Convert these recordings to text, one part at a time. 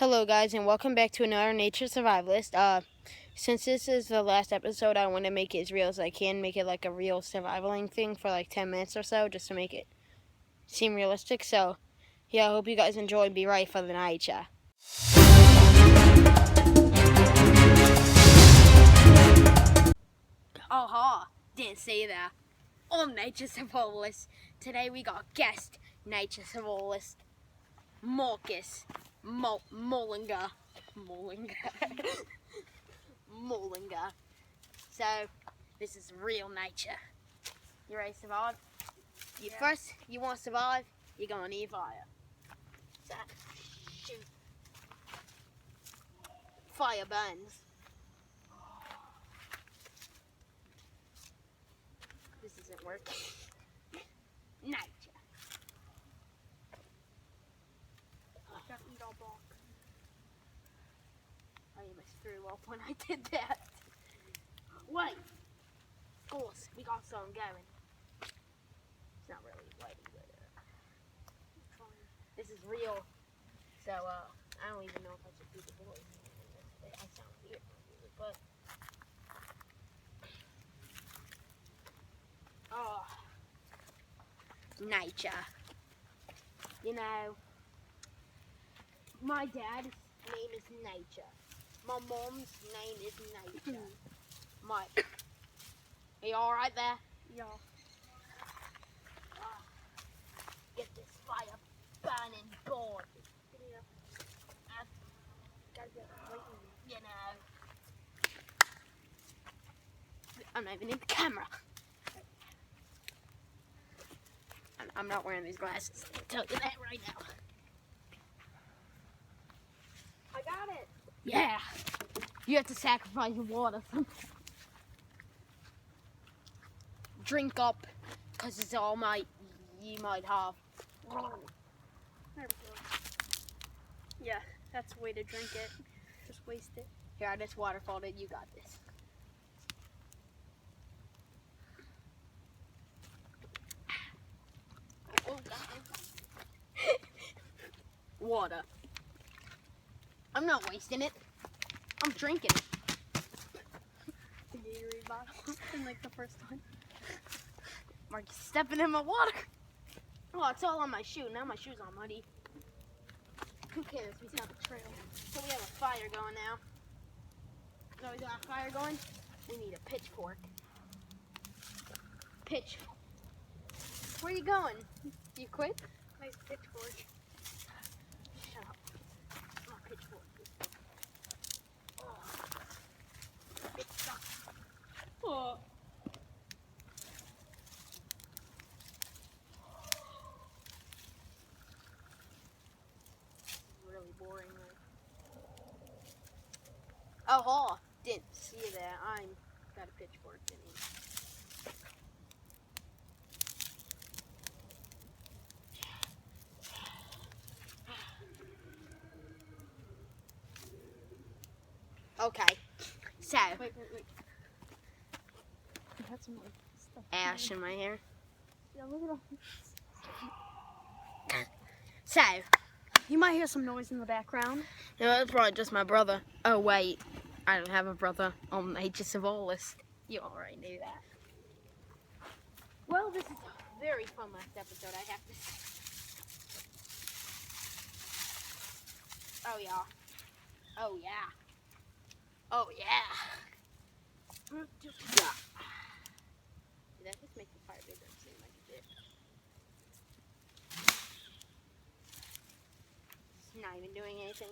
Hello guys and welcome back to another Nature Survivalist. Since this is the last episode, I want to make it as real as I can, make it like a real survivaling thing for like 10 minutes or so, just to make it seem realistic. So, yeah, I hope you guys enjoy and be ready for the night, yeah. Aha, didn't say that. I'm Nature Survivalist. Today we got guest Nature Survivalist, Marcus Mullinger. Mullinger. So, this is real nature. You ready to survive? First, you want to survive, you're going to need fire. So, shoot. Fire burns. This isn't working. Nature. I almost threw up when I did that. Wait. Of course, we got something going. It's not really lighting, but this is real. So, I don't even know if I should do the voice. I sound weird, but nature. You know, my dad's name is Nature. My mom's name is Nature. Mike, are you all right there? Yeah. Get this fire burning, boy. Gotta get lighting. You know, I'm not even in the camera. I'm not wearing these glasses. I'll tell you that right now. I got it. Yeah. You have to sacrifice your water. Drink up, because it's all you might have. There we go. Yeah, that's a way to drink it. Just waste it. Here, I just waterfalled it. You got this. Oh, water. I'm not wasting it. I'm drinking it. The Gatorade bottle in like the first time. Mark's stepping in my water. Oh, it's all on my shoe. Now my shoe's all muddy. Who cares? We got the trail. So we have a fire going now. So we got a fire going. We need a pitchfork. Where you going? You quit? Nice pitchfork. Shut up. My pitchfork. It sucks. Oh. Really boring. Oh, didn't see that. I'm got a pitchfork, didn't he? Okay, so Wait. You had some like stuff. ash in my hair. Yeah, look at all. So, You might hear some noise in the background. no, that's probably just my brother. Oh wait, I don't have a brother. I'm Nature Survivalist. You already knew that. Well, this is a very fun last episode, I have to say. Oh yeah. Oh yeah. Oh yeah. Did that just make the fire bigger? It seemed like it did. It's not even doing anything.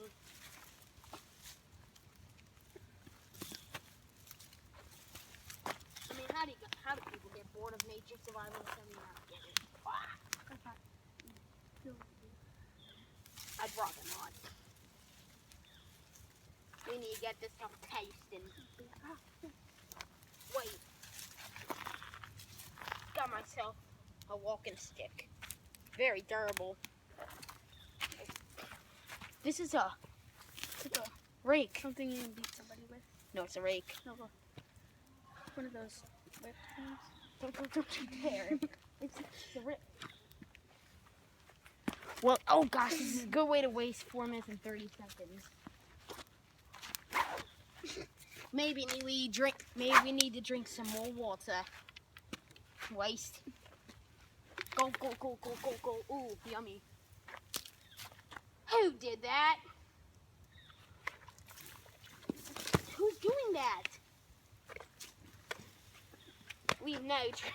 I mean, how do people get bored of Nature Survivalist? I mean, I don't get it. I'd rather not. We need to get this stuff tasting. Wait. Got myself a walking stick. Very durable. This is a rake. Something you can beat somebody with. No, it's a rake. No, one of those whip things. Don't you dare. It's a rake. Well, oh gosh, this is a good way to waste 4 minutes and 30 seconds. Maybe we need to drink some more water. Waste. Go, go, go, go, go, go. Ooh, yummy. Who did that? Who's doing that? Leave no trace.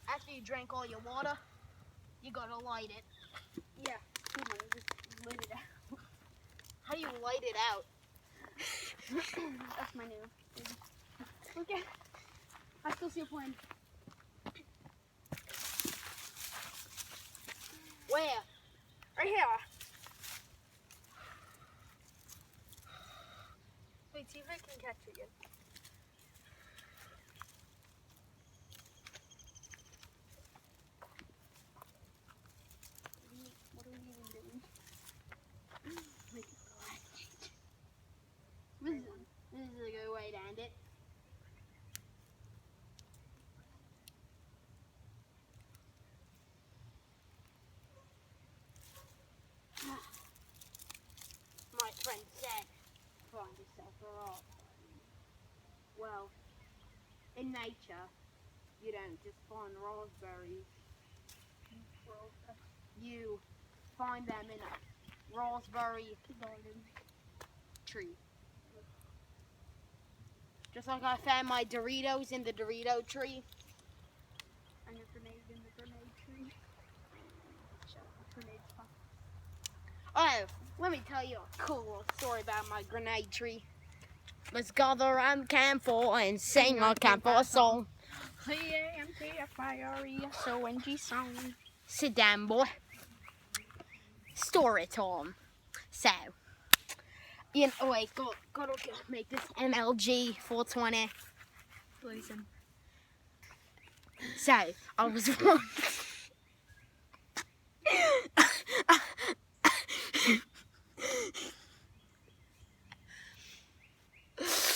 After you drank all your water, you gotta light it. Yeah. Come on, just lit it out. How do you light it out? That's my new thing. Okay. I still see a plan. Where? Right here. Wait, see if I can catch it again. What are we even doing? This is a good way to end it. My friend said, find yourself a rock. Well, in nature, you don't just find raspberries. You find them in a raspberry garden tree. Just like I found my Doritos in the Dorito tree. And your grenade in the grenade tree. Shut up, grenade spot. Oh, let me tell you a cool little story about my grenade tree. Let's gather around the campfire and sing our campfire song. C-A-M-P-F-I-R-E-S-O-N-G song. Sit down, boy. Story time. So, wait, gotta make this MLG 420. Blazing. So, I was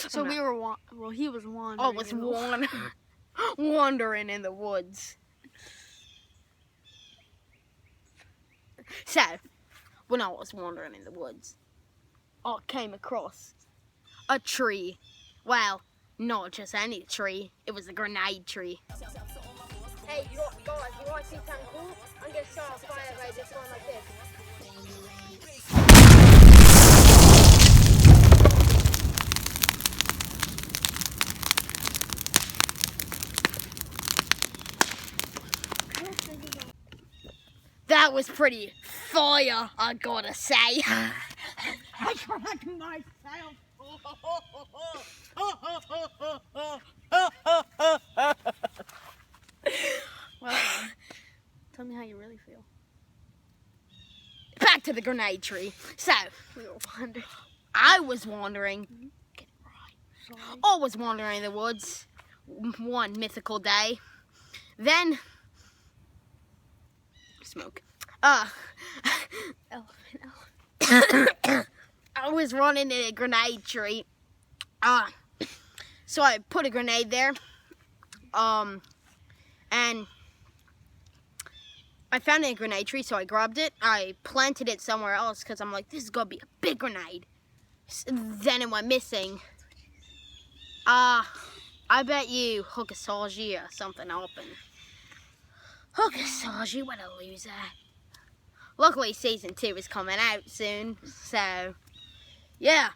So we were he was wandering. I was wandering in the woods. So, when I was wandering in the woods, I came across a tree. Well, not just any tree. It was a grenade tree. Hey, guys, you want to see something cool? I'm going to start a fire by just going like this. That was pretty fire, I gotta say. I cracked myself. Well, tell me how you really feel. Back to the grenade tree. So, We were wandering. I was wandering. Get it right. Sorry. I was wandering in the woods one mythical day. Then, smoke. Elephant. I was running in a grenade tree. So I put a grenade there. And I found a grenade tree, so I grabbed it. I planted it somewhere else because I'm like, this is gonna be a big grenade. Then it went missing. I bet you Hookasagi or something open. Hookasagi, what a loser. Luckily, season 2 is coming out soon, so yeah.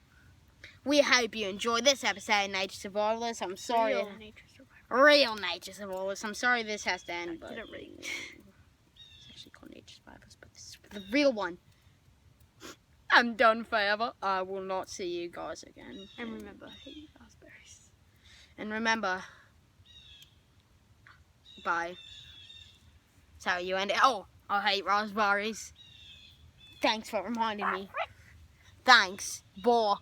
We hope you enjoyed this episode of Nature Survivalist. I'm sorry. Real nature survivor. Real Nature Survivalist. I'm sorry this has to end, but Didn't read. it's actually called Nature Survivalist, but this is the real one. I'm done forever. I will not see you guys again. And remember, hate raspberries. And remember, bye. That's how you end it. Oh, I hate raspberries. Thanks for reminding me. Thanks. Bye.